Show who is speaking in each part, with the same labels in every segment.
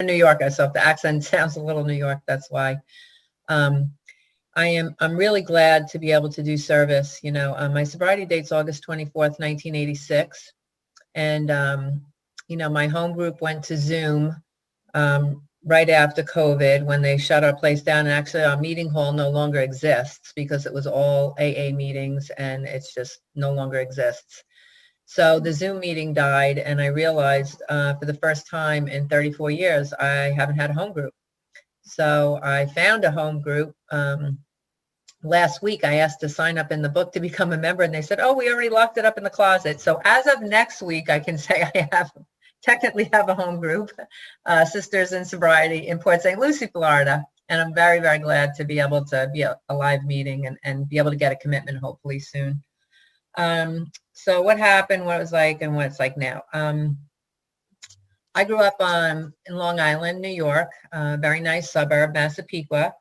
Speaker 1: New Yorker, so if the accent sounds a little New York, that's why. Um, I'm really glad to be able to do service. My sobriety date's August 24th, 1986. And, my home group went to Zoom right after COVID when they shut our place down. And actually our meeting hall no longer exists because it was all AA meetings and it's just no longer exists. So the Zoom meeting died and I realized for the first time in 34 years, I haven't had a home group. So I found a home group. Last week, I asked to sign up in the book to become a member, and they said, oh, we already locked it up in the closet. So as of next week, I can say I technically have a home group, Sisters in Sobriety in Port St. Lucie, Florida. And I'm very, very glad to be able to be a live meeting and be able to get a commitment hopefully soon. So what happened, what it was like, and what it's like now. I grew up in Long Island, New York, a very nice suburb, Massapequa.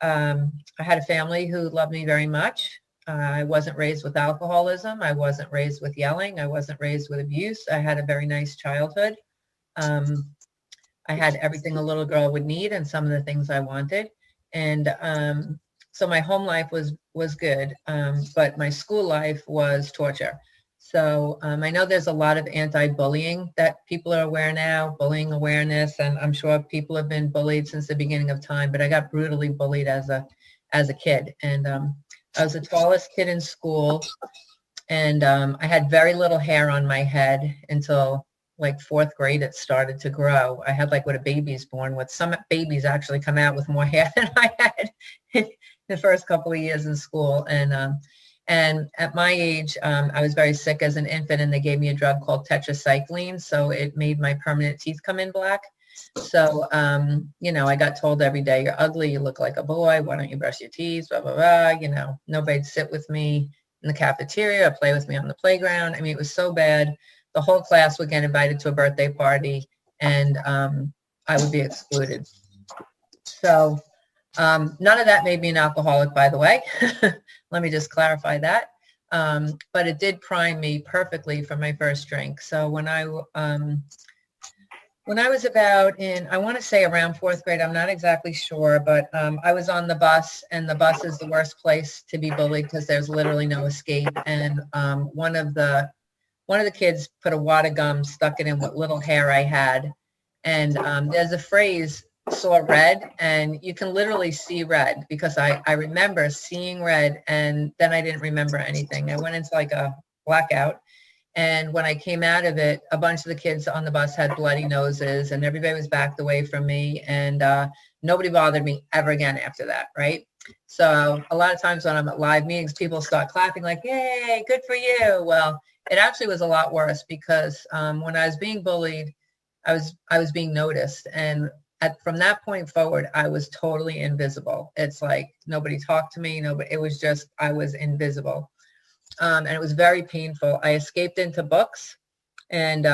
Speaker 1: I had a family who loved me very much. I wasn't raised with alcoholism. I wasn't raised with yelling. I wasn't raised with abuse. I had a very nice childhood. I had everything a little girl would need and some of the things I wanted. And so my home life was good, but my school life was torture. So I know there's a lot of anti-bullying that people are aware now, bullying awareness, and I'm sure people have been bullied since the beginning of time, but I got brutally bullied as a kid. And I was the tallest kid in school, and I had very little hair on my head until like fourth grade. It started to grow. I had like what a baby's born with. Some babies actually come out with more hair than I had the first couple of years in school. And at my age, I was very sick as an infant, and they gave me a drug called tetracycline. So it made my permanent teeth come in black. So, I got told every day, you're ugly, you look like a boy, why don't you brush your teeth, blah, blah, blah. Nobody'd sit with me in the cafeteria or play with me on the playground. I mean, it was so bad. The whole class would get invited to a birthday party, and I would be excluded. So none of that made me an alcoholic, by the way. Let me just clarify that. But it did prime me perfectly for my first drink. So when I was about I want to say around fourth grade, I'm not exactly sure, but I was on the bus, and the bus is the worst place to be bullied because there's literally no escape. And one of the kids put a wad of gum, stuck it in what little hair I had. And there's a phrase, saw red, and you can literally see red because I remember seeing red, and then I didn't remember anything. I went into like a blackout, and when I came out of it, a bunch of the kids on the bus had bloody noses, and everybody was backed away from me, and nobody bothered me ever again after that, right? So a lot of times when I'm at live meetings, people start clapping like, yay, good for you. Well, it actually was a lot worse because when I was being bullied, I was being noticed, and from that point forward, I was totally invisible. It's like nobody talked to me. It was just, I was invisible. And it was very painful. I escaped into books, and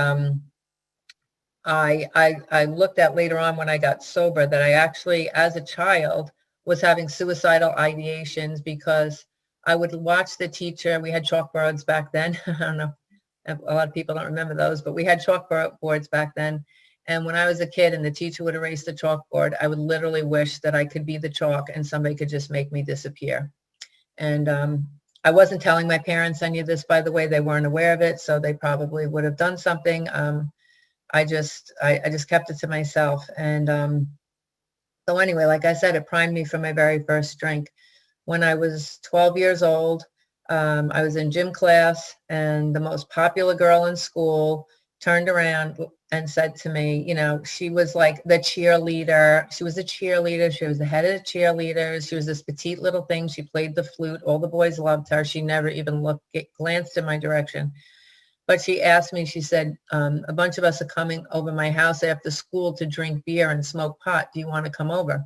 Speaker 1: I looked at later on when I got sober that I actually, as a child, was having suicidal ideations because I would watch the teacher. We had chalkboards back then. I don't know. A lot of people don't remember those, but we had chalkboards back then. And when I was a kid and the teacher would erase the chalkboard, I would literally wish that I could be the chalk and somebody could just make me disappear. And I wasn't telling my parents any of this, by the way. They weren't aware of it, so they probably would have done something. I just kept it to myself. And so anyway, like I said, it primed me for my very first drink. When I was 12 years old, I was in gym class, and the most popular girl in school turned around and said to me, she was like the cheerleader. She was a cheerleader. She was the head of the cheerleaders. She was this petite little thing. She played the flute. All the boys loved her. She never even glanced in my direction. But she asked me, she said, a bunch of us are coming over my house after school to drink beer and smoke pot. Do you want to come over?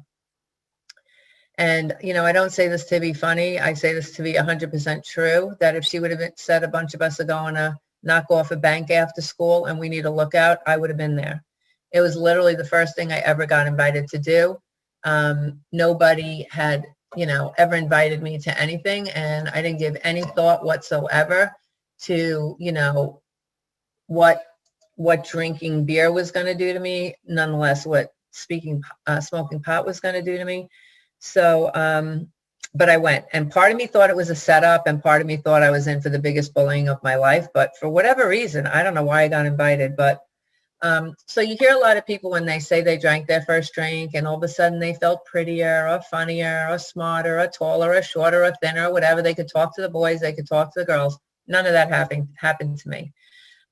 Speaker 1: And, I don't say this to be funny. I say this to be 100% true, that if she would have said a bunch of us are going to knock off a bank after school and we need a lookout, I would have been there. It was literally the first thing I ever got invited to do. Nobody had, ever invited me to anything, and I didn't give any thought whatsoever to, what drinking beer was going to do to me, nonetheless what smoking pot was going to do to me. So, but I went, and part of me thought it was a setup, and part of me thought I was in for the biggest bullying of my life. But for whatever reason, I don't know why I got invited, but so you hear a lot of people when they say they drank their first drink and all of a sudden they felt prettier or funnier or smarter or taller or shorter or thinner or whatever. They could talk to the boys, they could talk to the girls. None of that happened to me.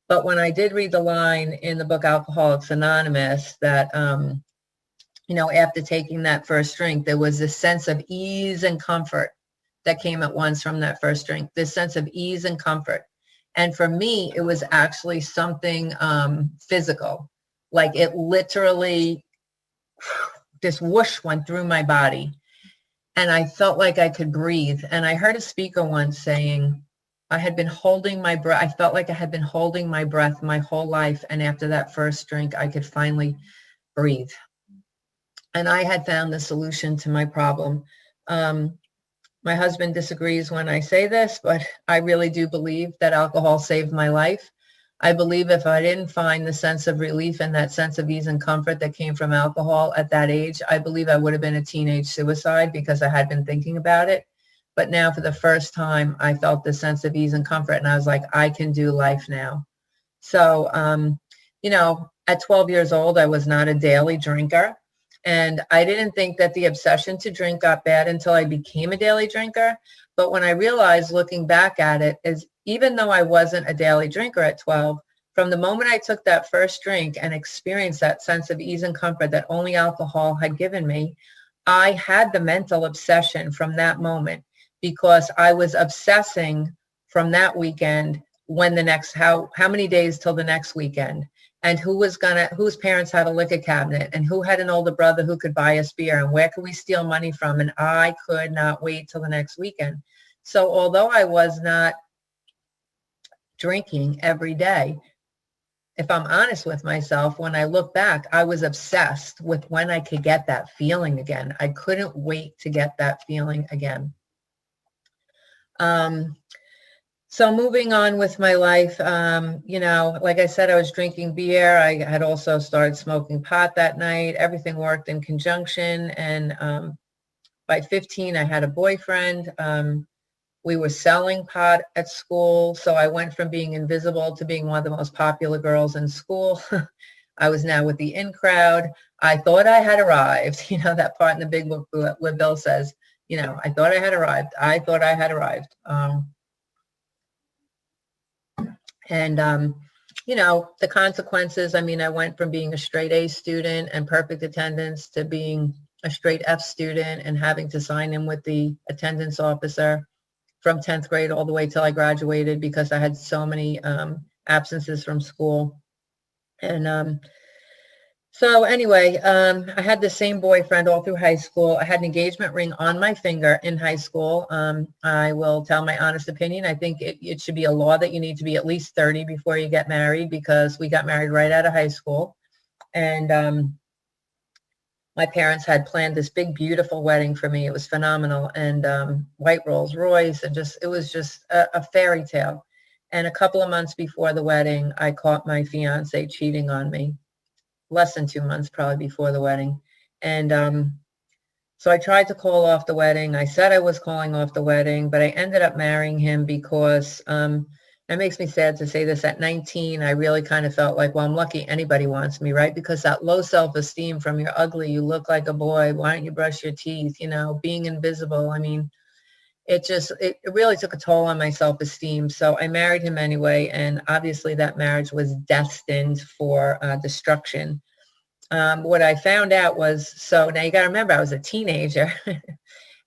Speaker 1: But when I did read the line in the book Alcoholics Anonymous that, after taking that first drink, there was this sense of ease and comfort that came at once from that first drink, this sense of ease and comfort. And for me, it was actually something physical. Like it literally, this whoosh went through my body. And I felt like I could breathe. And I heard a speaker once saying, I had been holding my breath. I felt like I had been holding my breath my whole life. And after that first drink, I could finally breathe. And I had found the solution to my problem. My husband disagrees when I say this, but I really do believe that alcohol saved my life. I believe if I didn't find the sense of relief and that sense of ease and comfort that came from alcohol at that age, I believe I would have been a teenage suicide because I had been thinking about it. But now for the first time, I felt the sense of ease and comfort, and I was like, I can do life now. So, at 12 years old, I was not a daily drinker. And I didn't think that the obsession to drink got bad until I became a daily drinker. But when I realized looking back at it is even though I wasn't a daily drinker at 12, from the moment I took that first drink and experienced that sense of ease and comfort that only alcohol had given me, I had the mental obsession from that moment because I was obsessing from that weekend how many days till the next weekend. And whose parents had a liquor cabinet and who had an older brother who could buy us beer and where could we steal money from? And I could not wait till the next weekend. So although I was not drinking every day, if I'm honest with myself, when I look back, I was obsessed with when I could get that feeling again. I couldn't wait to get that feeling again. So moving on with my life, like I said, I was drinking beer. I had also started smoking pot that night. Everything worked in conjunction. And by 15, I had a boyfriend. We were selling pot at school. So I went from being invisible to being one of the most popular girls in school. I was now with the in crowd. I thought I had arrived. That part in the big book where Bill says, I thought I had arrived. I thought I had arrived. And, the consequences, I went from being a straight A student and perfect attendance to being a straight F student and having to sign in with the attendance officer from 10th grade all the way till I graduated because I had so many absences from school. And so anyway, I had the same boyfriend all through high school. I had an engagement ring on my finger in high school. I will tell my honest opinion. I think it should be a law that you need to be at least 30 before you get married because we got married right out of high school. And my parents had planned this big, beautiful wedding for me. It was phenomenal. And white Rolls Royce and it was just a fairy tale. And a couple of months before the wedding, I caught my fiance cheating on me. Less than 2 months probably before the wedding. And so I tried to call off the wedding. I said I was calling off the wedding, but I ended up marrying him because it makes me sad to say this. At 19, I really kind of felt like, well, I'm lucky anybody wants me, right? Because that low self-esteem from you're ugly, you look like a boy, why don't you brush your teeth, being invisible. It really took a toll on my self-esteem. So I married him anyway. And obviously that marriage was destined for destruction. What I found out was, so now you got to remember, I was a teenager.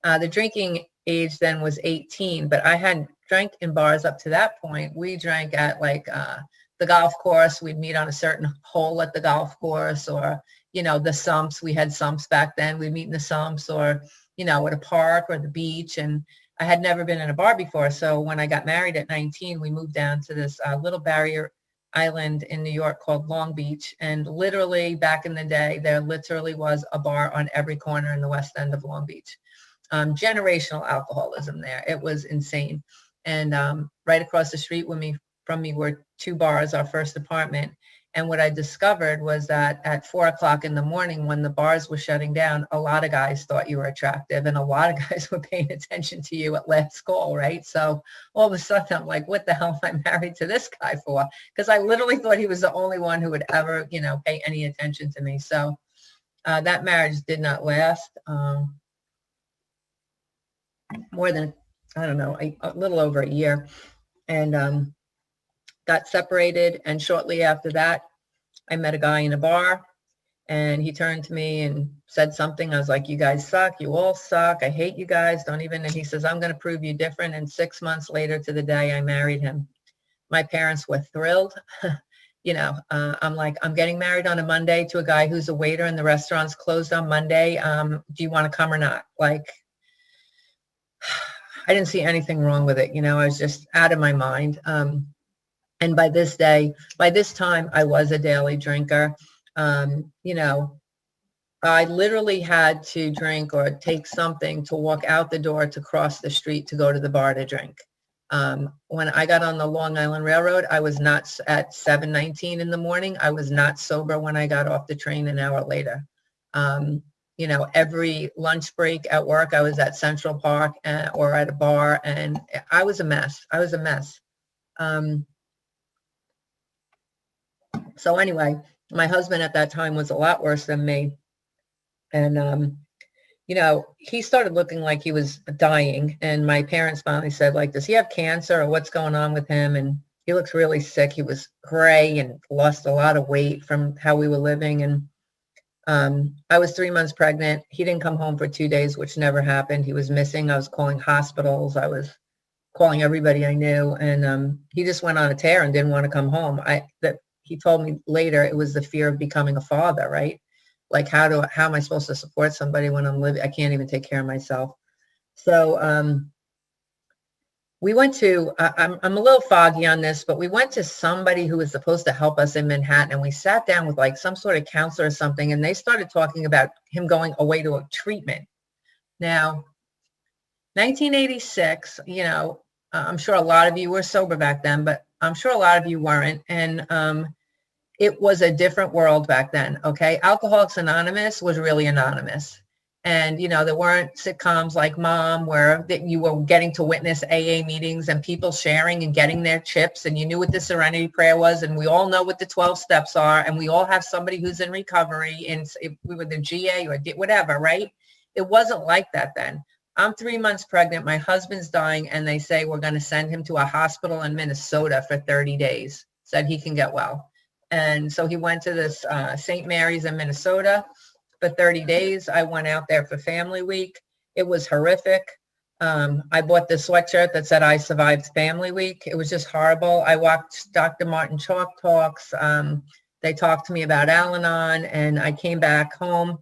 Speaker 1: The drinking age then was 18, but I hadn't drank in bars up to that point. We drank at the golf course. We'd meet on a certain hole at the golf course or, the sumps. We had sumps back then. We'd meet in the sumps or, at a park or the beach. And I had never been in a bar before. So when I got married at 19, we moved down to this little barrier island in New York called Long Beach. And literally back in the day, there literally was a bar on every corner in the west end of Long Beach. Generational alcoholism there. It was insane. And right across the street from me were two bars, our first apartment. And what I discovered was that at 4 o'clock in the morning, when the bars were shutting down, a lot of guys thought you were attractive and a lot of guys were paying attention to you at last call, right? So all of a sudden I'm like, what the hell am I married to this guy for? Because I literally thought he was the only one who would ever, pay any attention to me. So that marriage did not last more than, I don't know, a little over a year. And got separated. And shortly after that, I met a guy in a bar and he turned to me and said something. I was like, you guys suck. You all suck. I hate you guys. Don't even. And he says, I'm going to prove you different. And 6 months later to the day, I married him. My parents were thrilled. I'm like, I'm getting married on a Monday to a guy who's a waiter and the restaurant's closed on Monday. Do you want to come or not? Like, I didn't see anything wrong with it. I was just out of my mind. And by this time, I was a daily drinker. I literally had to drink or take something to walk out the door to cross the street to go to the bar to drink. When I got on the Long Island Railroad, I was not at 7:19 in the morning. I was not sober when I got off the train an hour later. Every lunch break at work, I was at Central Park or at a bar, and I was a mess. So anyway, my husband at that time was a lot worse than me. And, he started looking like he was dying. And my parents finally said, like, does he have cancer or what's going on with him? And he looks really sick. He was gray and lost a lot of weight from how we were living. And I was 3 months pregnant. He didn't come home for 2 days, which never happened. He was missing. I was calling hospitals. I was calling everybody I knew. And he just went on a tear and didn't want to come home. He told me later it was the fear of becoming a father, right? Like how am I supposed to support somebody when I'm living? I can't even take care of myself. So we went to, I'm a little foggy on this, but we went to somebody who was supposed to help us in Manhattan. And we sat down with like some sort of counselor or something. And they started talking about him going away to a treatment. Now, 1986, I'm sure a lot of you were sober back then, but I'm sure a lot of you weren't. And it was a different world back then, okay? Alcoholics Anonymous was really anonymous. And, there weren't sitcoms like Mom where you were getting to witness AA meetings and people sharing and getting their chips. And you knew what the Serenity prayer was. And we all know what the 12 steps are. And we all have somebody who's in recovery. And if we were the GA or whatever, right? It wasn't like that then. I'm 3 months pregnant. My husband's dying. And they say we're going to send him to a hospital in Minnesota for 30 days. Said he can get well. And so he went to this St. Mary's in Minnesota for 30 days. I went out there for Family Week. It was horrific. I bought the sweatshirt that said I survived Family Week. It was just horrible. I watched Dr. Martin Chalk talks. They talked to me about Al-Anon, and I came back home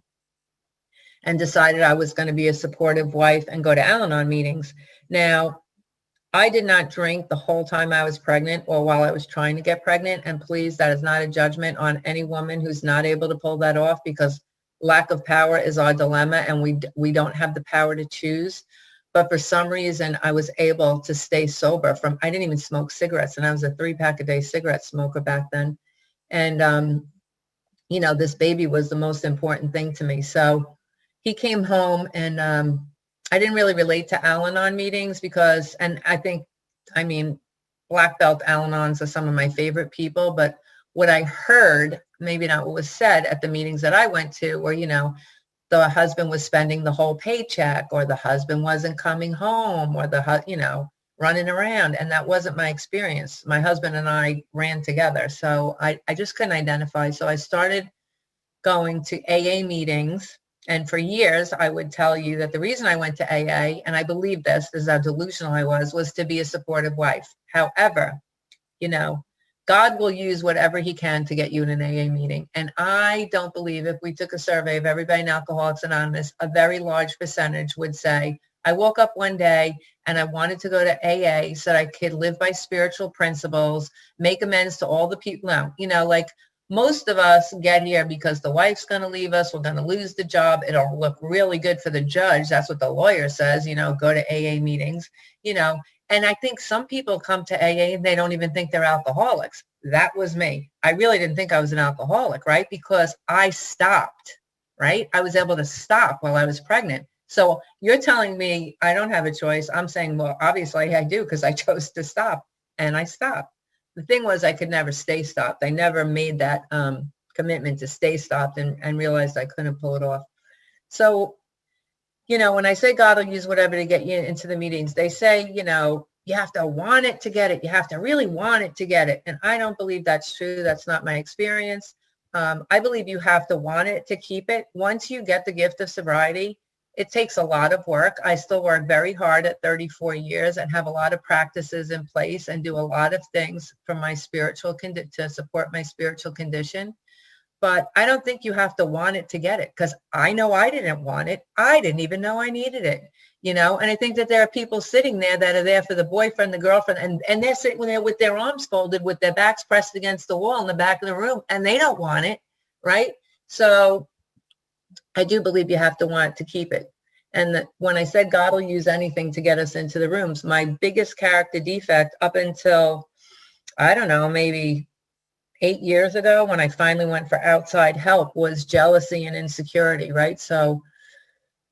Speaker 1: and decided I was going to be a supportive wife and go to Al-Anon meetings. Now, I did not drink the whole time I was pregnant or while I was trying to get pregnant. And please, that is not a judgment on any woman who's not able to pull that off, because lack of power is our dilemma and we don't have the power to choose. But for some reason, I was able to stay sober I didn't even smoke cigarettes, and I was a 3-pack-a-day cigarette smoker back then. And, this baby was the most important thing to me. So he came home, and I didn't really relate to Al-Anon meetings because, Black Belt Al-Anons are some of my favorite people, but what I heard, maybe not what was said at the meetings that I went to, were, the husband was spending the whole paycheck, or the husband wasn't coming home, or running around. And that wasn't my experience. My husband and I ran together. So I just couldn't identify. So I started going to AA meetings. And for years, I would tell you that the reason I went to AA, and I believe this is how delusional I was to be a supportive wife. However, God will use whatever he can to get you in an AA meeting. And I don't believe, if we took a survey of everybody in Alcoholics Anonymous, a very large percentage would say, I woke up one day and I wanted to go to AA so that I could live by spiritual principles, make amends to all the people. No, most of us get here because the wife's going to leave us. We're going to lose the job. It'll look really good for the judge. That's what the lawyer says, go to AA meetings, and I think some people come to AA and they don't even think they're alcoholics. That was me. I really didn't think I was an alcoholic, right? Because I stopped, right? I was able to stop while I was pregnant. So you're telling me I don't have a choice. I'm saying, well, obviously I do, because I chose to stop, and I stopped. The thing was, I could never stay stopped. I never made that commitment to stay stopped, and realized I couldn't pull it off. So, when I say God will use whatever to get you into the meetings, they say, you have to want it to get it. You have to really want it to get it. And I don't believe that's true. That's not my experience. I believe you have to want it to keep it. Once you get the gift of sobriety, it takes a lot of work. I still work very hard at 34 years and have a lot of practices in place and do a lot of things for my to support my spiritual condition. But I don't think you have to want it to get it, because I know I didn't want it. I didn't even know I needed it, and I think that there are people sitting there that are there for the boyfriend, the girlfriend, and they're sitting there with their arms folded, with their backs pressed against the wall in the back of the room, and they don't want it, right? So I do believe you have to want to keep it. And when I said God will use anything to get us into the rooms, my biggest character defect up until, I don't know, maybe 8 years ago, when I finally went for outside help, was jealousy and insecurity, right? So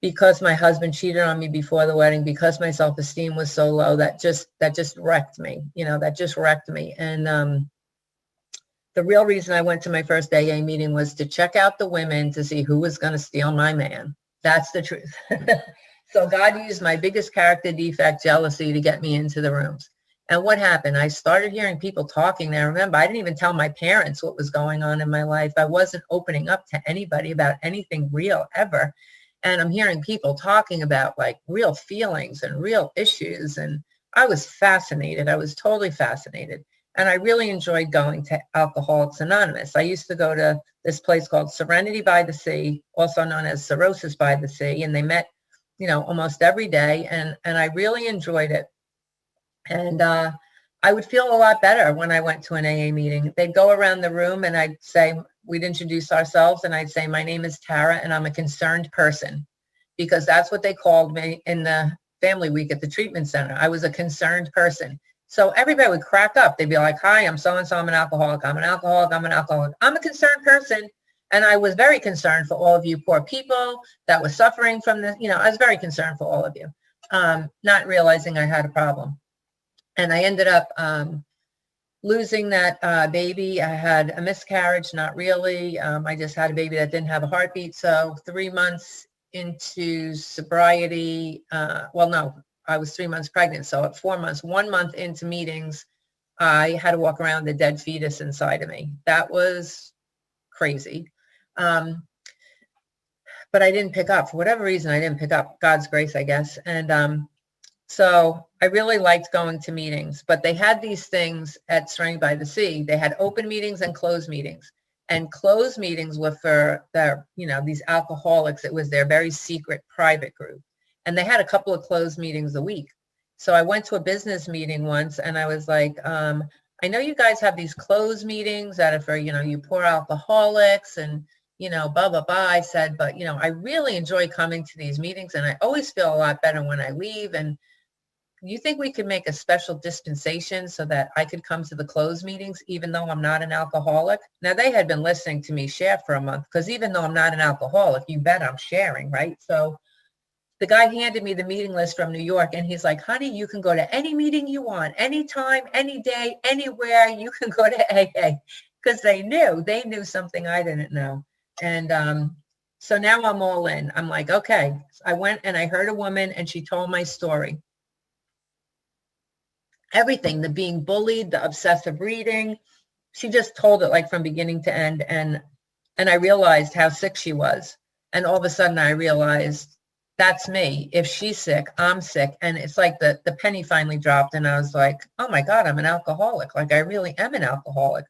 Speaker 1: because my husband cheated on me before the wedding, because my self-esteem was so low, that just wrecked me, that just wrecked me. And the real reason I went to my first AA meeting was to check out the women to see who was going to steal my man. That's the truth. So God used my biggest character defect, jealousy, to get me into the rooms. And what happened? I started hearing people talking there. Remember, I didn't even tell my parents what was going on in my life. I wasn't opening up to anybody about anything real ever. And I'm hearing people talking about like real feelings and real issues. And I was fascinated. I was totally fascinated. And I really enjoyed going to Alcoholics Anonymous. I used to go to this place called Serenity by the Sea, also known as Cirrhosis by the Sea. And they met, almost every day. And I really enjoyed it. And I would feel a lot better when I went to an AA meeting. They'd go around the room and I'd say, we'd introduce ourselves, and I'd say, my name is Tara and I'm a concerned person, because that's what they called me in the family week at the treatment center. I was a concerned person. So everybody would crack up. They'd be like, hi, I'm so-and-so, I'm an alcoholic. I'm an alcoholic. I'm an alcoholic. I'm a concerned person. And I was very concerned for all of you poor people that were suffering from this. I was very concerned for all of you, not realizing I had a problem. And I ended up losing that baby. I had a miscarriage, not really. I just had a baby that didn't have a heartbeat. So 3 months into sobriety, I was 3 months pregnant. So at 4 months, 1 month into meetings, I had to walk around with a dead fetus inside of me. That was crazy. But I didn't pick up. For whatever reason, I didn't pick up. God's grace, I guess. And so I really liked going to meetings, but they had these things at Serenity by the Sea. They had open meetings and closed meetings. And closed meetings were for their, these alcoholics. It was their very secret private group. And they had a couple of closed meetings a week. So I went to a business meeting once and I was like, I know you guys have these closed meetings that are for, you poor alcoholics and, blah, blah, blah. I said, but, I really enjoy coming to these meetings and I always feel a lot better when I leave. And you think we could make a special dispensation so that I could come to the closed meetings, even though I'm not an alcoholic? Now, they had been listening to me share for a month, because even though I'm not an alcoholic, you bet I'm sharing, right? So the guy handed me the meeting list from New York, and he's like, honey, you can go to any meeting you want, anytime, any day, anywhere, you can go to AA. Because they knew something I didn't know. And so now I'm all in. I'm like, okay. I went and I heard a woman and she told my story. Everything, the being bullied, the obsessive reading. She just told it like from beginning to end. And I realized how sick she was. And all of a sudden I realized that's me. If she's sick, I'm sick. And it's like the penny finally dropped. And I was like, oh my God, I'm an alcoholic. Like I really am an alcoholic.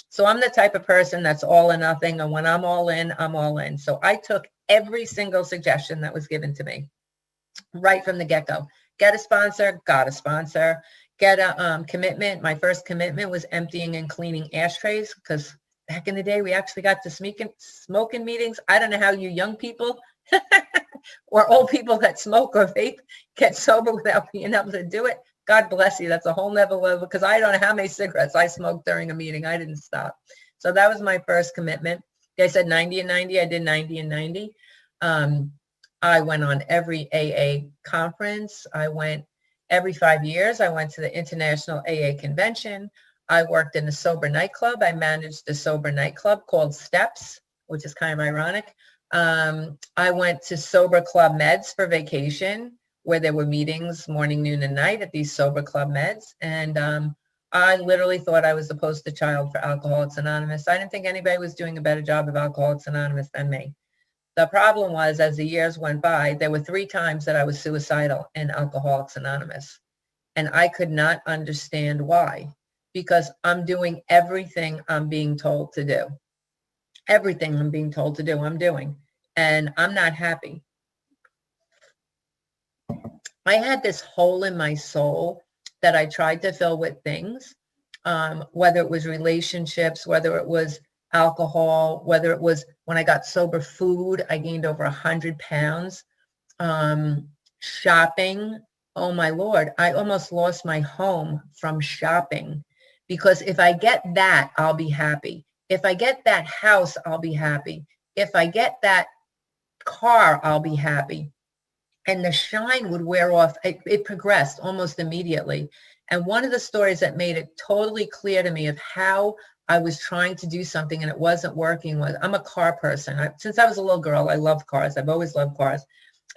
Speaker 1: So I'm the type of person that's all or nothing. And when I'm all in, I'm all in. So I took every single suggestion that was given to me right from the get-go. Get a sponsor, got a sponsor. Get a commitment. My first commitment was emptying and cleaning ashtrays, because back in the day, we actually got to smoke in meetings. I don't know how you young people or old people that smoke or vape get sober without being able to do it. God bless you. That's a whole nother level, because I don't know how many cigarettes I smoked during a meeting. I didn't stop. So that was my first commitment. I said 90 and 90. I did 90 and 90. I went on every AA conference. I went every 5 years. I went to the International AA Convention. I worked in a sober nightclub. I managed a sober nightclub called Steps, which is kind of ironic. I went to Sober Club Meds for vacation, where there were meetings morning, noon, and night at these Sober Club Meds. And I literally thought I was the poster child for Alcoholics Anonymous. I didn't think anybody was doing a better job of Alcoholics Anonymous than me. The problem was, as the years went by, there were 3 times that I was suicidal in Alcoholics Anonymous. And I could not understand why, because I'm doing everything I'm being told to do. Everything I'm being told to do, I'm doing. And I'm not happy. I had this hole in my soul that I tried to fill with things, whether it was relationships, whether it was alcohol, whether it was when I got sober, food. I gained over 100 pounds. Shopping. Oh my Lord, I almost lost my home from shopping, because if I get that, I'll be happy. If I get that house, I'll be happy. If I get that car, I'll be happy. And the shine would wear off. It progressed almost immediately. And one of the stories that made it totally clear to me of how I was trying to do something and it wasn't working was, I'm a car person. Since I was a little girl, I loved cars. I've always loved cars.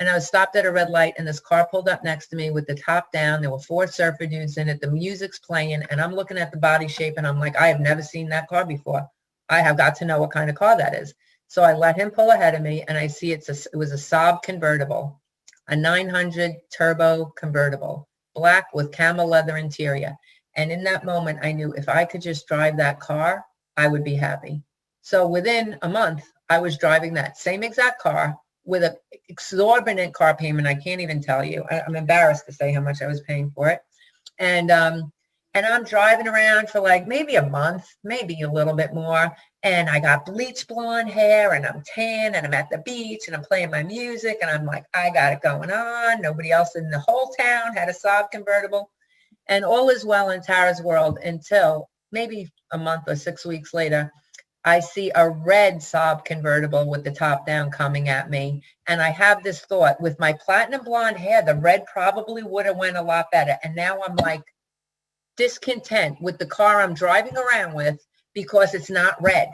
Speaker 1: And I was stopped at a red light, and this car pulled up next to me with the top down. There were 4 surfer dudes in it. The music's playing, and I'm looking at the body shape, and I'm like, I have never seen that car before. I have got to know what kind of car that is. So I let him pull ahead of me, and I see it was a Saab convertible, a 900 turbo convertible, black with camel leather interior. And in that moment, I knew if I could just drive that car, I would be happy. So within a month, I was driving that same exact car with an exorbitant car payment. I can't even tell you. I'm embarrassed to say how much I was paying for it. And I'm driving around for like maybe a month, maybe a little bit more. And I got bleach blonde hair, and I'm tan, and I'm at the beach, and I'm playing my music. And I'm like, I got it going on. Nobody else in the whole town had a Saab convertible. And all is well in Tara's world until maybe a month or 6 weeks later, I see a red Saab convertible with the top down coming at me. And I have this thought, with my platinum blonde hair, the red probably would have went a lot better. And now I'm like discontent with the car I'm driving around with because it's not red.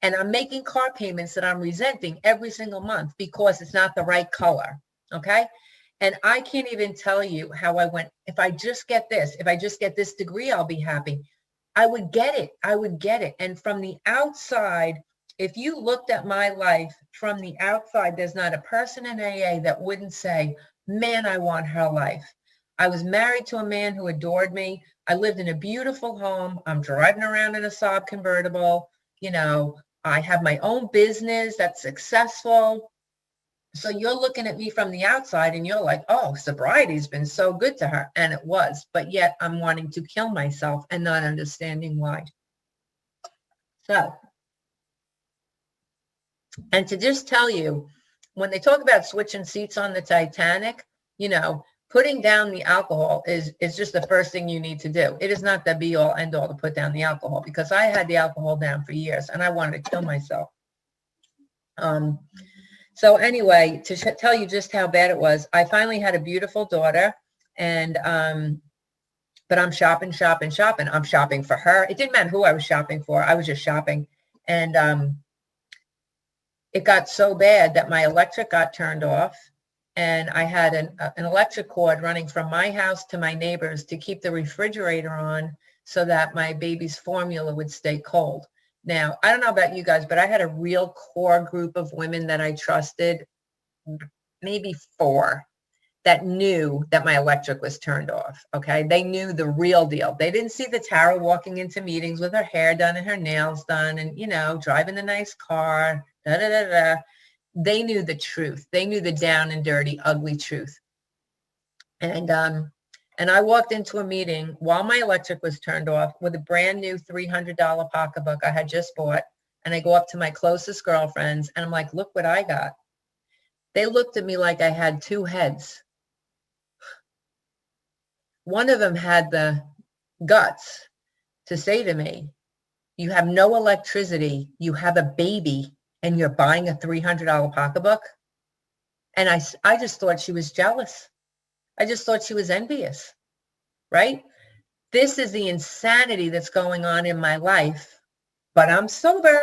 Speaker 1: And I'm making car payments that I'm resenting every single month because it's not the right color. Okay. And I can't even tell you how I went, if I just get this degree, I'll be happy. I would get it. I would get it. And from the outside, if you looked at my life from the outside, there's not a person in AA that wouldn't say, man, I want her life. I was married to a man who adored me. I lived in a beautiful home. I'm driving around in a Saab convertible. You know, I have my own business that's successful. So you're looking at me from the outside and you're like, oh, sobriety's been so good to her. And it was, but yet I'm wanting to kill myself and not understanding why. So, and to just tell you, when they talk about switching seats on the Titanic, you know, putting down the alcohol is just the first thing you need to do. It is not the be all end all to put down the alcohol, because I had the alcohol down for years and I wanted to kill myself. So anyway, to tell you just how bad it was, I finally had a beautiful daughter, and but I'm shopping. I'm shopping for her. It didn't matter who I was shopping for. I was just shopping. And it got so bad that my electric got turned off, and I had an electric cord running from my house to my neighbor's to keep the refrigerator on so that my baby's formula would stay cold. Now, I don't know about you guys, but I had a real core group of women that I trusted, maybe 4, that knew that my electric was turned off, okay? They knew the real deal. They didn't see the Tara walking into meetings with her hair done and her nails done and, you know, driving a nice car, da-da-da-da. They knew the truth. They knew the down and dirty, ugly truth. And I walked into a meeting while my electric was turned off with a brand new $300 pocketbook I had just bought. and I go up to my closest girlfriends and I'm like, look what I got. They looked at me like I had two heads. One of them had the guts to say to me, you have no electricity, you have a baby, and you're buying a $300 pocketbook? And I just thought she was jealous. I just thought she was envious, right? This is the insanity that's going on in my life, but I'm sober.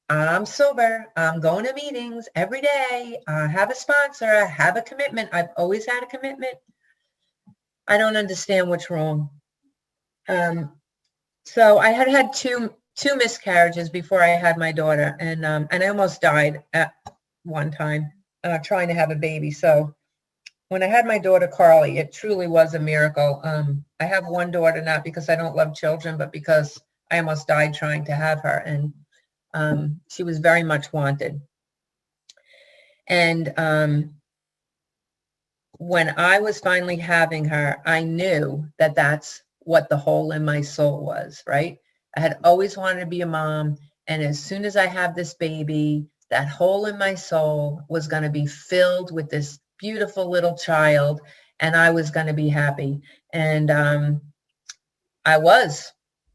Speaker 1: I'm sober. I'm going to meetings every day. I have a sponsor. I have a commitment. I've always had a commitment. I don't understand what's wrong. So I had two miscarriages before I had my daughter, and I almost died at one time trying to have a baby. So when I had my daughter Carly, it truly was a miracle. I have one daughter not because I don't love children, but because I almost died trying to have her, and she was very much wanted. And when I was finally having her, I knew that that's what the hole in my soul was, right? I had always wanted to be a mom. And as soon as I have this baby, that hole in my soul was going to be filled with this beautiful little child, and I was going to be happy. And I was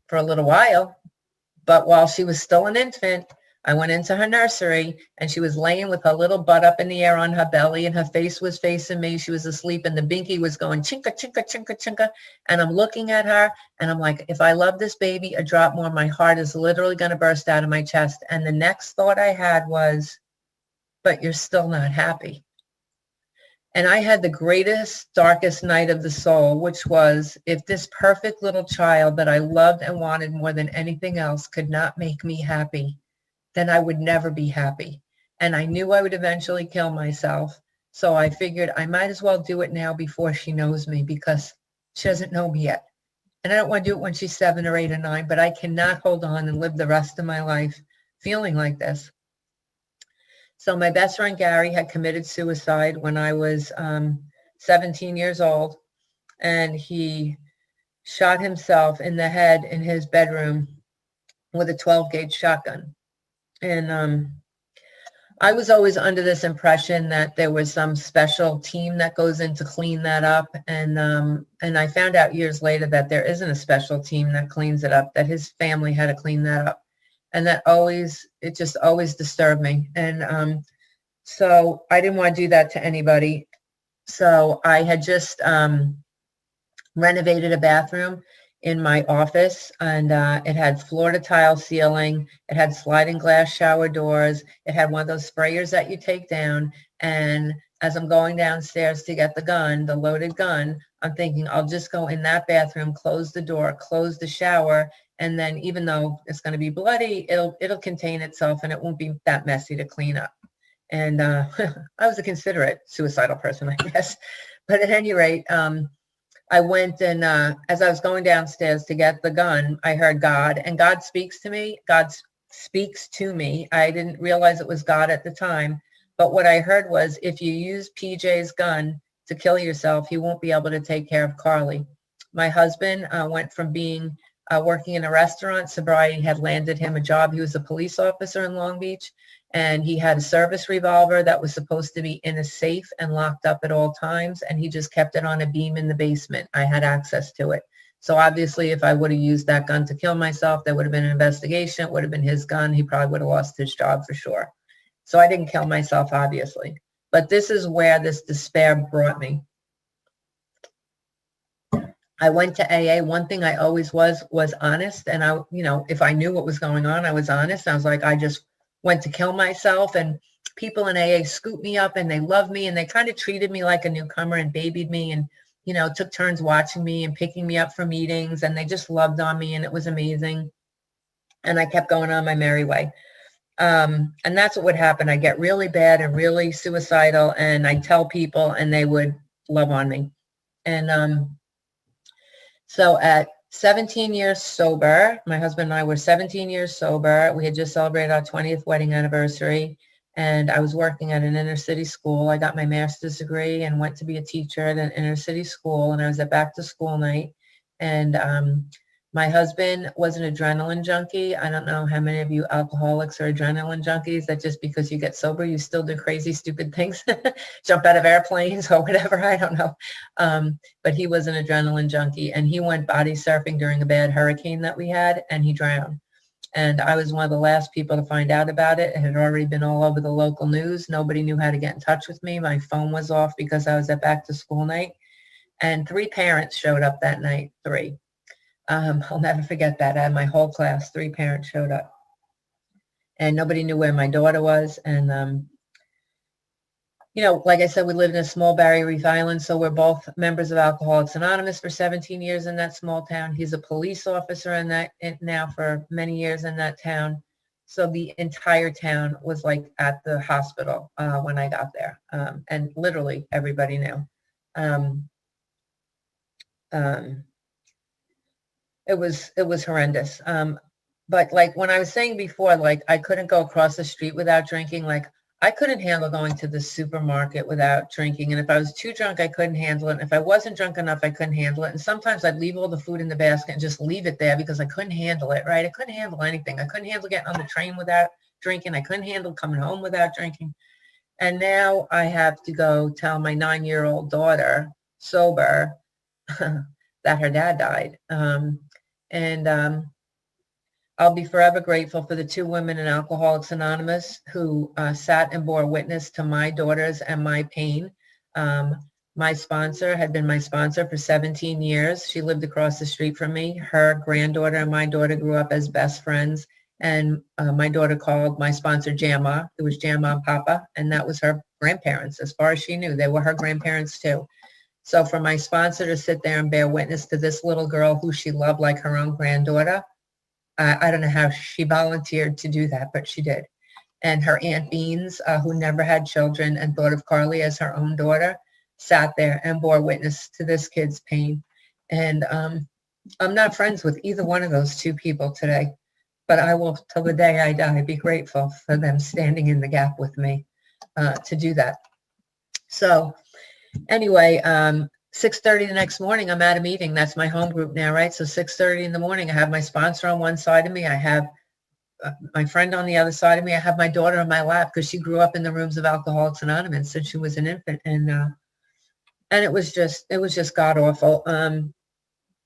Speaker 1: for a little while. But while she was still an infant, I went into her nursery and she was laying with her little butt up in the air on her belly and her face was facing me. She was asleep and the binky was going chinka, chinka, chinka, chinka. And I'm looking at her and I'm like, if I love this baby a drop more, my heart is literally going to burst out of my chest. And the next thought I had was, but you're still not happy. And I had the greatest, darkest night of the soul, which was, if this perfect little child that I loved and wanted more than anything else could not make me happy, then I would never be happy. And I knew I would eventually kill myself. So I figured I might as well do it now before she knows me, because she doesn't know me yet. And I don't want to do it when she's 7 or 8 or 9, but I cannot hold on and live the rest of my life feeling like this. So my best friend Gary had committed suicide when I was 17 years old, and he shot himself in the head in his bedroom with a 12-gauge shotgun. And I was always under this impression that there was some special team that goes in to clean that up. And I found out years later that there isn't a special team that cleans it up, that his family had to clean that up. And it just always disturbed me. And so I didn't want to do that to anybody. So I had just renovated a bathroom in my office, and it had floor-to-tile ceiling. It had sliding glass shower doors. It had one of those sprayers that you take down. And as I'm going downstairs to get the gun, the loaded gun, I'm thinking I'll just go in that bathroom, close the door, close the shower, and then even though it's going to be bloody, it'll contain itself and it won't be that messy to clean up. And I was a considerate suicidal person, I guess. But at any rate, I went and as I was going downstairs to get the gun, I heard God, and God speaks to me. God speaks to me. I didn't realize it was God at the time. But what I heard was, if you use PJ's gun to kill yourself, he won't be able to take care of Carly. My husband went from being working in a restaurant. Sobriety had landed him a job. He was a police officer in Long Beach, and he had a service revolver that was supposed to be in a safe and locked up at all times, and he just kept it on a beam in the basement. I had access to it. So obviously, if I would have used that gun to kill myself, there would have been an investigation. It would have been his gun. He probably would have lost his job for sure. So I didn't kill myself, obviously. But this is where this despair brought me. I went to AA. One thing I always was honest. And I, if I knew what was going on, I was honest. I was like, I just went to kill myself. And people in AA scooped me up and they loved me and they kind of treated me like a newcomer and babied me and, took turns watching me and picking me up for meetings. And they just loved on me and it was amazing. And I kept going on my merry way. And that's what would happen. I get really bad and really suicidal and I tell people and they would love on me. And so at 17 years sober, my husband and I were 17 years sober. We had just celebrated our 20th wedding anniversary, and I was working at an inner city school. I got my master's degree and went to be a teacher at an inner city school, and I was at back to school night. And My husband was an adrenaline junkie. I don't know how many of you alcoholics are adrenaline junkies, that just because you get sober, you still do crazy, stupid things, jump out of airplanes or whatever. I don't know. But he was an adrenaline junkie, and he went body surfing during a bad hurricane that we had, and he drowned. And I was one of the last people to find out about it. It had already been all over the local news. Nobody knew how to get in touch with me. My phone was off because I was at back to school night. And 3 parents showed up that night, 3. I'll never forget that. I had my whole class, 3 parents showed up. And nobody knew where my daughter was. And, you know, like I said, we lived in a small Barrier Reef Island, so we're both members of Alcoholics Anonymous for 17 years in that small town. He's a police officer in that now for many years in that town. So the entire town was like at the hospital when I got there, and literally everybody knew. It was horrendous. But like when I was saying before, like I couldn't go across the street without drinking. Like I couldn't handle going to the supermarket without drinking. And if I was too drunk, I couldn't handle it. And if I wasn't drunk enough, I couldn't handle it. And sometimes I'd leave all the food in the basket and just leave it there because I couldn't handle it, right? I couldn't handle anything. I couldn't handle getting on the train without drinking. I couldn't handle coming home without drinking. And now I have to go tell my 9-year-old daughter, sober, that her dad died. I'll be forever grateful for the 2 women in Alcoholics Anonymous who sat and bore witness to my daughters and my pain. My sponsor had been my sponsor for 17 years. She lived across the street from me. Her granddaughter and my daughter grew up as best friends. And my daughter called my sponsor Jama. It was Jama and Papa, and that was her grandparents. As far as she knew, they were her grandparents too. So for my sponsor to sit there and bear witness to this little girl who she loved like her own granddaughter, I don't know how she volunteered to do that, but she did. And her Aunt Beans, who never had children and thought of Carly as her own daughter, sat there and bore witness to this kid's pain. And I'm not friends with either one of those 2 people today, but I will, till the day I die, be grateful for them standing in the gap with me to do that. So anyway, 6:30 the next morning, I'm at a meeting. That's my home group now, right? So 6:30 in the morning, I have my sponsor on one side of me. I have my friend on the other side of me. I have my daughter on my lap because she grew up in the rooms of Alcoholics Anonymous since she was an infant. And it was just god awful.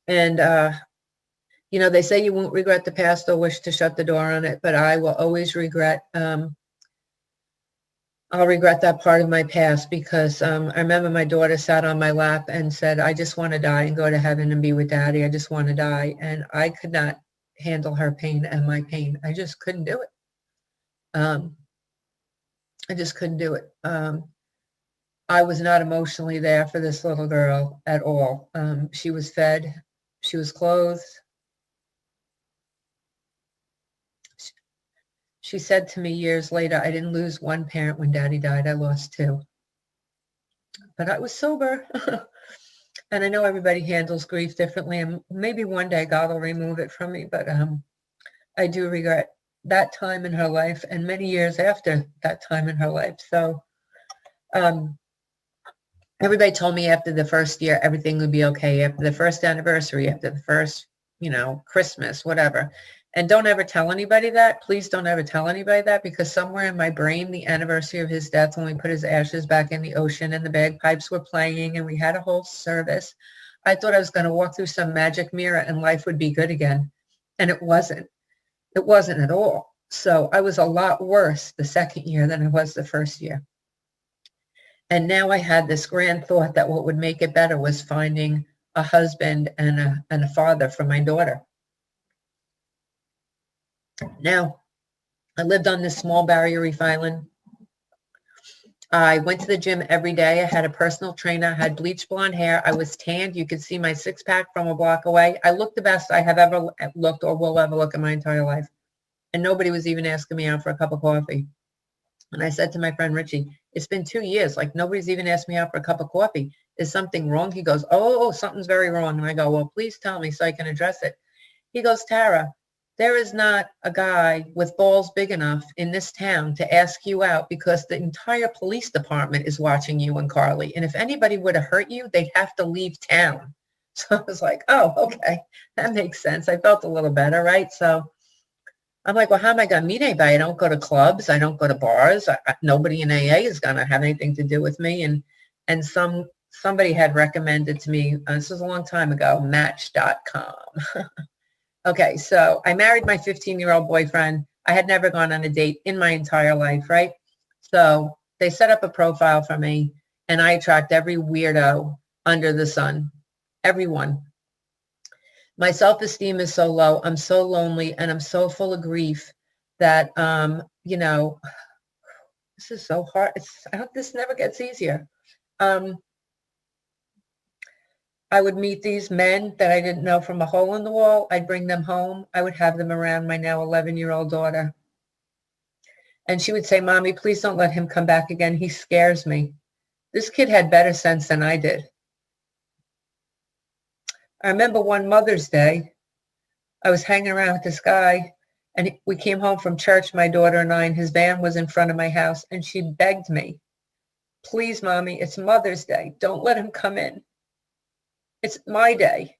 Speaker 1: You know, they say you won't regret the past or wish to shut the door on it, but I will always regret I'll regret that part of my past because I remember my daughter sat on my lap and said, I just want to die and go to heaven and be with Daddy. I just want to die. And I could not handle her pain and my pain. I just couldn't do it. I just couldn't do it. I was not emotionally there for this little girl at all. She was fed. She was clothed. She said to me years later, I didn't lose 1 parent when Daddy died. I lost 2. But I was sober. And I know everybody handles grief differently. And maybe one day God will remove it from me. But I do regret that time in her life and many years after that time in her life. So everybody told me after the first year, everything would be okay. After the first anniversary, after the first, Christmas, whatever. And don't ever tell anybody that. Please don't ever tell anybody that, because somewhere in my brain, the anniversary of his death, when we put his ashes back in the ocean and the bagpipes were playing and we had a whole service, I thought I was going to walk through some magic mirror and life would be good again. And it wasn't. It wasn't at all. So I was a lot worse the second year than I was the first year. And now I had this grand thought that what would make it better was finding a husband and a father for my daughter. Now, I lived on this small Barrier Reef Island. I went to the gym every day. I had a personal trainer. I had bleached blonde hair. I was tanned. You could see my 6-pack from a block away. I looked the best I have ever looked or will ever look in my entire life. And nobody was even asking me out for a cup of coffee. And I said to my friend Richie, it's been 2 years. Like, nobody's even asked me out for a cup of coffee. Is something wrong? He goes, oh, something's very wrong. And I go, well, please tell me so I can address it. He goes, Tara, there is not a guy with balls big enough in this town to ask you out because the entire police department is watching you and Carly. And if anybody would have hurt you, they'd have to leave town. So I was like, oh, okay, that makes sense. I felt a little better, right? So I'm like, well, how am I going to meet anybody? I don't go to clubs. I don't go to bars. Nobody in AA is going to have anything to do with me. And somebody had recommended to me, this was a long time ago, Match.com. Okay, so I married my 15-year-old boyfriend. I had never gone on a date in my entire life, right? So they set up a profile for me, and I attract every weirdo under the sun, everyone. My self-esteem is so low. I'm so lonely, and I'm so full of grief that, this is so hard. I hope this never gets easier. I would meet these men that I didn't know from a hole in the wall. I'd bring them home. I would have them around my now 11-year-old daughter. And she would say, Mommy, please don't let him come back again. He scares me. This kid had better sense than I did. I remember one Mother's Day, I was hanging around with this guy, and we came home from church, my daughter and I, and his van was in front of my house, and she begged me, please, Mommy, it's Mother's Day. Don't let him come in. It's my day.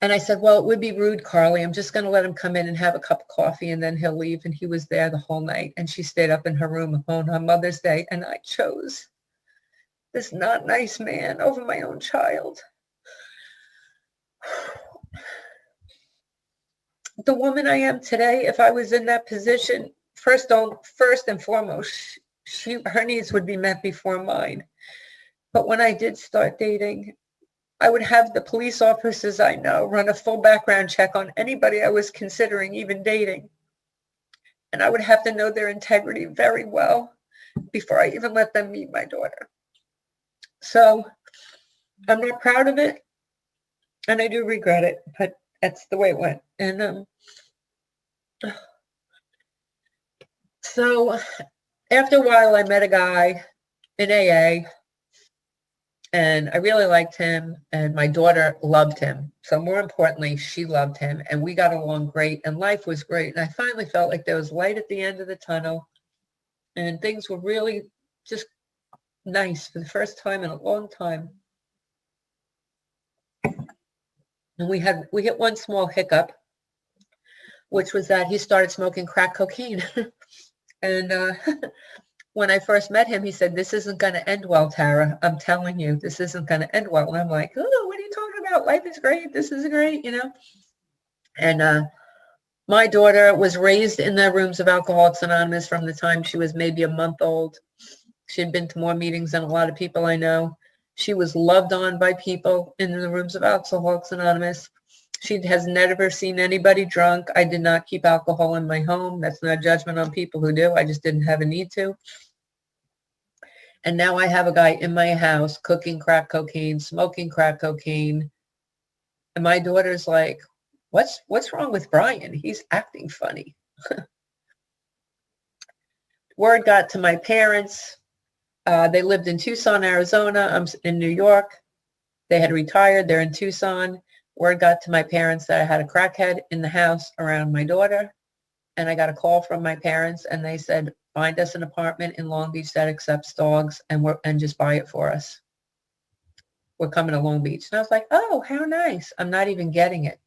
Speaker 1: And I said, well, it would be rude, Carly. I'm just going to let him come in and have a cup of coffee, and then he'll leave. And he was there the whole night. And she stayed up in her room alone on Mother's Day. And I chose this not nice man over my own child. The woman I am today, if I was in that position, first and foremost, her needs would be met before mine. But when I did start dating, I would have the police officers I know run a full background check on anybody I was considering even dating. And I would have to know their integrity very well before I even let them meet my daughter. So I'm not proud of it, and I do regret it, but that's the way it went. And so after a while, I met a guy in AA, and I really liked him, and my daughter loved him. So more importantly, she loved him, and we got along great, and life was great. And I finally felt like there was light at the end of the tunnel, and things were really just nice for the first time in a long time. And we hit one small hiccup, which was that he started smoking crack cocaine. And when I first met him, he said, this isn't going to end well, Tara. I'm telling you, this isn't going to end well. And I'm like, oh, what are you talking about? Life is great. This is great, And my daughter was raised in the rooms of Alcoholics Anonymous from the time she was maybe a month old. She had been to more meetings than a lot of people I know. She was loved on by people in the rooms of Alcoholics Anonymous. She has never seen anybody drunk. I did not keep alcohol in my home. That's not judgment on people who do. I just didn't have a need to. And now I have a guy in my house cooking crack cocaine, smoking crack cocaine. And my daughter's like, what's wrong with Brian? He's acting funny. Word got to my parents. They lived in Tucson, Arizona. I'm in New York. They had retired. They're in Tucson. Word got to my parents that I had a crackhead in the house around my daughter. And I got a call from my parents, and they said, find us an apartment in Long Beach that accepts dogs, and just buy it for us. We're coming to Long Beach. And I was like, oh, how nice. I'm not even getting it.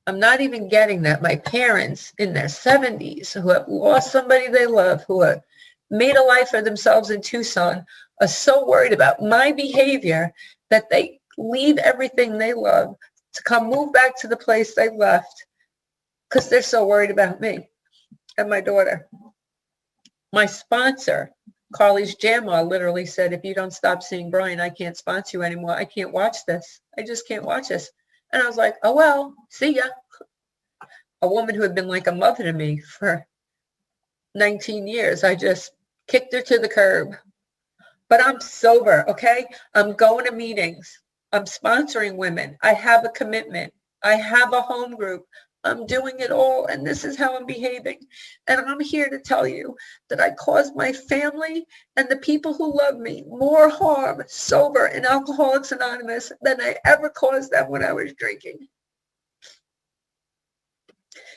Speaker 1: I'm not even getting that my parents in their 70s who have lost somebody they love, who have made a life for themselves in Tucson, are so worried about my behavior that they leave everything they love to come move back to the place they left because they're so worried about me and my daughter. My sponsor, Carly's Jamma, literally said, if you don't stop seeing Brian, I can't sponsor you anymore. I can't watch this. I just can't watch this. And I was like, oh, well, see ya. A woman who had been like a mother to me for 19 years. I just kicked her to the curb. But I'm sober, okay? I'm going to meetings. I'm sponsoring women. I have a commitment. I have a home group. I'm doing it all, and this is how I'm behaving. And I'm here to tell you that I caused my family and the people who love me more harm sober in Alcoholics Anonymous than I ever caused them when I was drinking.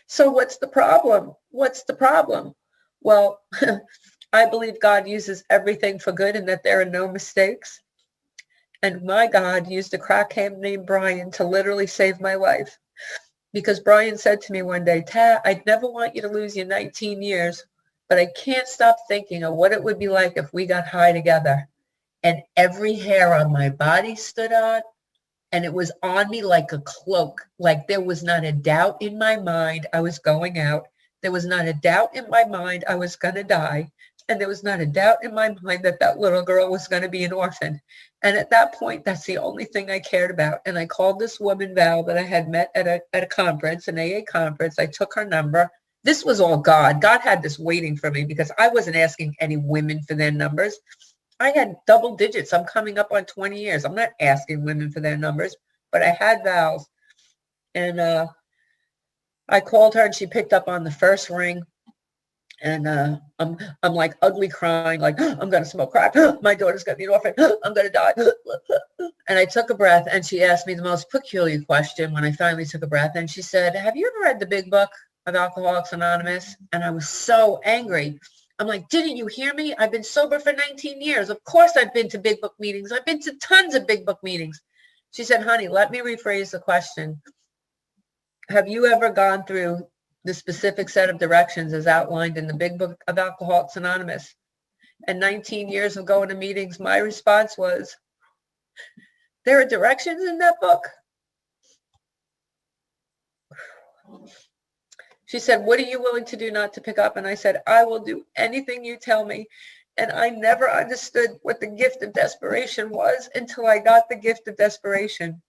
Speaker 1: So what's the problem? What's the problem? Well, I believe God uses everything for good and that there are no mistakes. And my God used a crackhead named Brian to literally save my life. Because Brian said to me one day, "Tad, I'd never want you to lose your 19 years, but I can't stop thinking of what it would be like if we got high together." And every hair on my body stood on, and it was on me like a cloak. Like there was not a doubt in my mind I was going out. There was not a doubt in my mind I was going to die. And there was not a doubt in my mind that that little girl was going to be an orphan. And at that point, that's the only thing I cared about. And I called this woman, Val, that I had met at a conference, an AA conference. I took her number. This was all God. God had this waiting for me because I wasn't asking any women for their numbers. I had double digits. I'm coming up on 20 years. I'm not asking women for their numbers, but I had Val's. And I called her and she picked up on the first ring. And I'm like ugly crying, like, I'm going to smoke crack. My daughter's going to be an orphan. I'm going to die. And I took a breath and she asked me the most peculiar question when I finally took a breath. And she said, "Have you ever read the big book of Alcoholics Anonymous?" And I was so angry. I'm like, "Didn't you hear me? I've been sober for 19 years. Of course I've been to big book meetings. I've been to tons of big book meetings." She said, "Honey, let me rephrase the question. Have you ever gone through the specific set of directions as outlined in the big book of Alcoholics Anonymous?" And 19 years of going to meetings, my response was, "There are directions in that book?" She said, "What are you willing to do not to pick up?" And I said, "I will do anything you tell me." And I never understood what the gift of desperation was until I got the gift of desperation,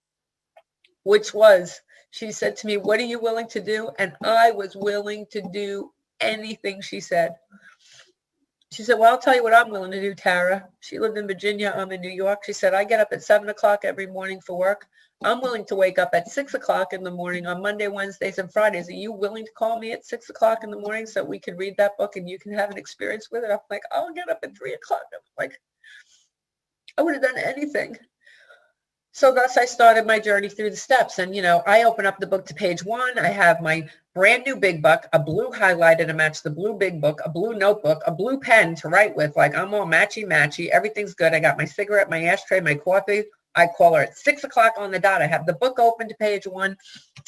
Speaker 1: which was, she said to me, "What are you willing to do?" And I was willing to do anything she said. She said, "Well, I'll tell you what I'm willing to do, Tara." She lived in Virginia. I'm in New York. She said, "I get up at 7 o'clock every morning for work. I'm willing to wake up at 6 o'clock in the morning on Monday, Wednesdays, and Fridays. Are you willing to call me at 6 o'clock in the morning so we can read that book and you can have an experience with it?" I'm like, "I'll get up at 3 o'clock. I'm like, I would have done anything. So thus I started my journey through the steps. And, I open up the book to page 1. I have my brand new big book, a blue highlighter to match the blue big book, a blue notebook, a blue pen to write with. Like I'm all matchy. Everything's good. I got my cigarette, my ashtray, my coffee. I call her at 6 o'clock on the dot. I have the book open to page 1.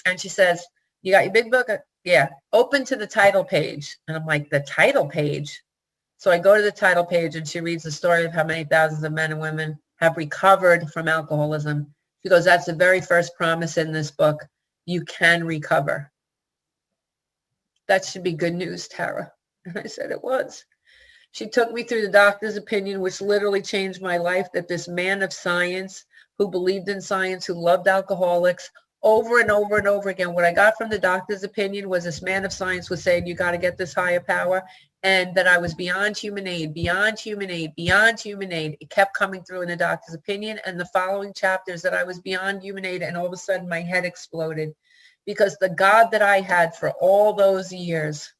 Speaker 1: And she says, "You got your big book?" "Yeah." "Open to the title page." And I'm like, "The title page?" So I go to the title page and she reads the story of how many thousands of men and women have recovered from alcoholism. She goes, "That's the very first promise in this book. You can recover." That should be good news, Tara. And I said it was. She took me through the doctor's opinion, which literally changed my life, that this man of science who believed in science, who loved alcoholics, over and over and over again. What I got from the doctor's opinion was this man of science was saying, "You got to get this higher power," and that I was beyond human aid, beyond human aid, beyond human aid. It kept coming through in the doctor's opinion and the following chapters that I was beyond human aid. And all of a sudden my head exploded because the God that I had for all those years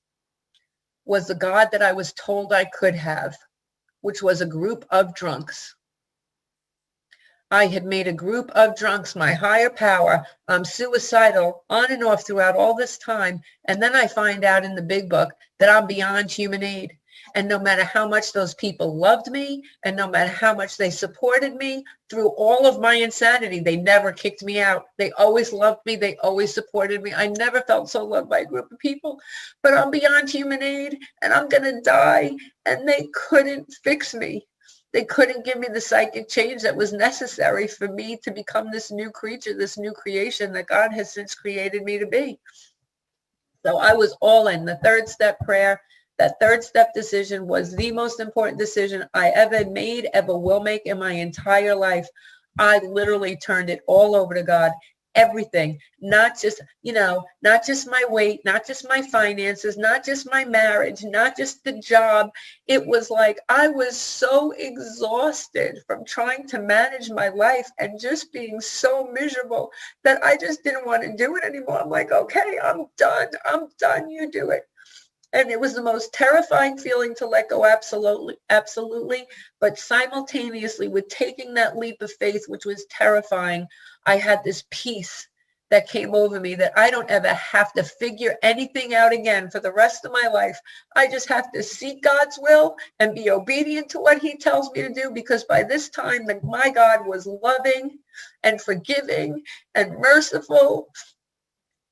Speaker 1: was the God that I was told I could have, which was a group of drunks. I had made a group of drunks my higher power. I'm suicidal on and off throughout all this time. And then I find out in the big book that I'm beyond human aid. And no matter how much those people loved me, and no matter how much they supported me through all of my insanity, they never kicked me out. They always loved me. They always supported me. I never felt so loved by a group of people, but I'm beyond human aid and I'm going to die. And they couldn't fix me. They couldn't give me the psychic change that was necessary for me to become this new creature, this new creation that God has since created me to be. So I was all in. The third step prayer, that third step decision was the most important decision I ever made, ever will make in my entire life. I literally turned it all over to God. Everything, not just my weight, not just my finances, not just my marriage, not just the job. It was like I was so exhausted from trying to manage my life and just being so miserable that I just didn't want to do it anymore. I'm like, okay, I'm done, you do it. And it was the most terrifying feeling to let go, absolutely. But simultaneously with taking that leap of faith, which was terrifying, I had this peace that came over me, that I don't ever have to figure anything out again for the rest of my life. I just have to seek God's will and be obedient to what he tells me to do, because by this time, my God was loving and forgiving and merciful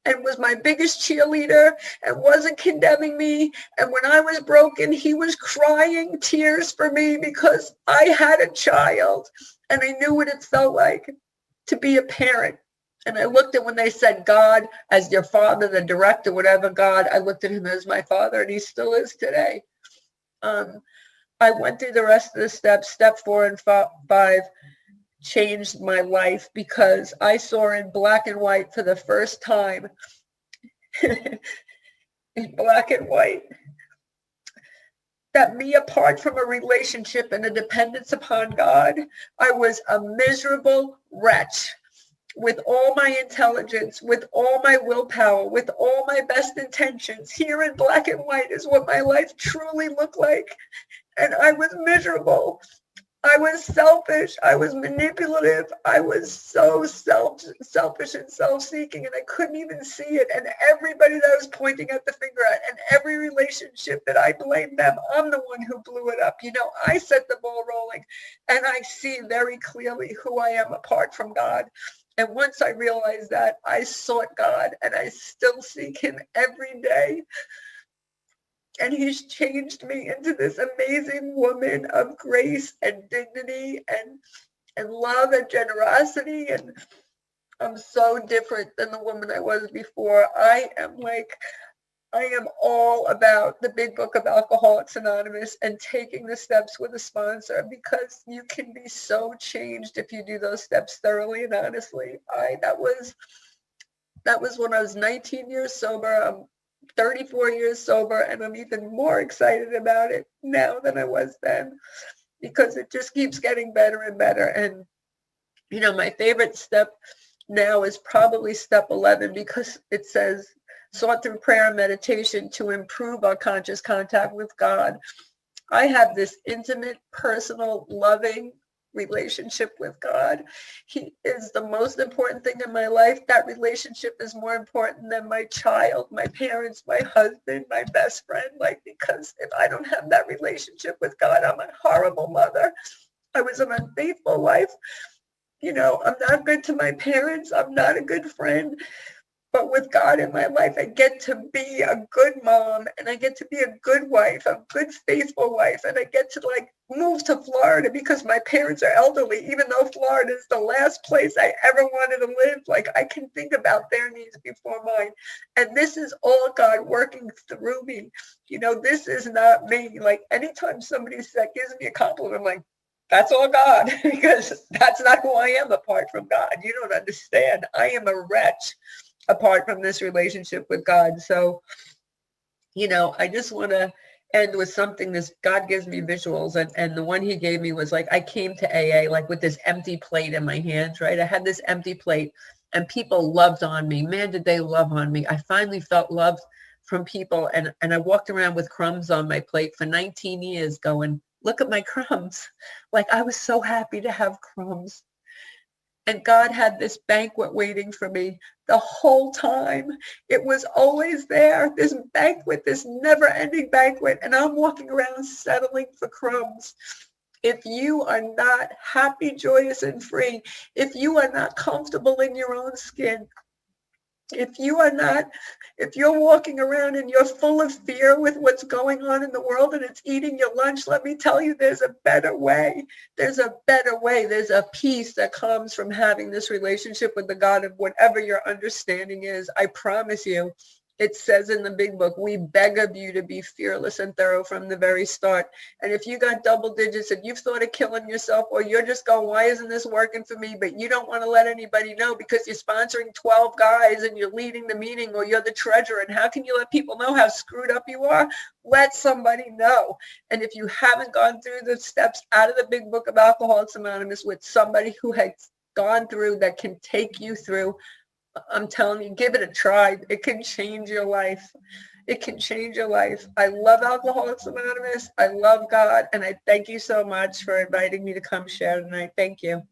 Speaker 1: and was my biggest cheerleader and wasn't condemning me. And when I was broken, he was crying tears for me because I had a child and I knew what it felt like to be a parent. And I looked at when they said God as your father, the director, whatever God, I looked at him as my father, and he still is today. I went through the rest of the steps. Step 4 and 5 changed my life because I saw in black and white for the first time, in black and white, that me, apart from a relationship and a dependence upon God, I was a miserable wretch. With all my intelligence, with all my willpower, with all my best intentions, here in black and white is what my life truly looked like. And I was miserable. I was selfish. I was manipulative. I was so selfish and self-seeking, and I couldn't even see it. And everybody that I was pointing at the finger at, and every relationship that I blamed them, I'm the one who blew it up. You know, I set the ball rolling, and I see very clearly who I am apart from God. And once I realized that, I sought God, and I still seek him every day. And he's changed me into this amazing woman of grace and dignity and love and generosity. And I'm so different than the woman I was before. I am all about the big book of Alcoholics Anonymous and taking the steps with a sponsor, because you can be so changed if you do those steps thoroughly and honestly. That was when I was 19 years sober. I'm 34 years sober, and I'm even more excited about it now than I was then, because it just keeps getting better and better. And, you know, my favorite step now is probably step 11, because it says, sought through prayer and meditation to improve our conscious contact with God. I have this intimate, personal, loving relationship with God. He is the most important thing in my life. That relationship is more important than my child, my parents, my husband, my best friend. Because if I don't have that relationship with God, I'm a horrible mother. I was an unfaithful wife. You know, I'm not good to my parents. I'm not a good friend. But with God in my life, I get to be a good mom, and I get to be a good wife, a good, faithful wife. And I get to move to Florida because my parents are elderly, even though Florida is the last place I ever wanted to live. I can think about their needs before mine. And this is all God working through me. You know, this is not me. Anytime somebody gives me a compliment, I'm like, that's all God, because that's not who I am apart from God. You don't understand. I am a wretch apart from this relationship with God. So, you know, I just want to end with something. This God gives me visuals, and the one he gave me was I came to AA with this empty plate in my hands, right? I had this empty plate, and people loved on me. Man, did they love on me. I finally felt loved from people, and I walked around with crumbs on my plate for 19 years going, look at my crumbs. I was so happy to have crumbs. And God had this banquet waiting for me the whole time. It was always there, this banquet, this never-ending banquet, and I'm walking around settling for crumbs. If you are not happy, joyous, and free, if you are not comfortable in your own skin, if you're walking around and you're full of fear with what's going on in the world and it's eating your lunch, let me tell you, there's a better way. There's a better way. There's a peace that comes from having this relationship with the God of whatever your understanding is. I promise you, it says in the big book, we beg of you to be fearless and thorough from the very start. And if you got double digits and you've thought of killing yourself, or you're just going, why isn't this working for me? But you don't want to let anybody know because you're sponsoring 12 guys and you're leading the meeting, or you're the treasurer. And how can you let people know how screwed up you are? Let somebody know. And if you haven't gone through the steps out of the big book of Alcoholics Anonymous with somebody who has gone through that can take you through, I'm telling you, give it a try. It can change your life. It can change your life. I love Alcoholics Anonymous. I love God. And I thank you so much for inviting me to come share tonight. Thank you.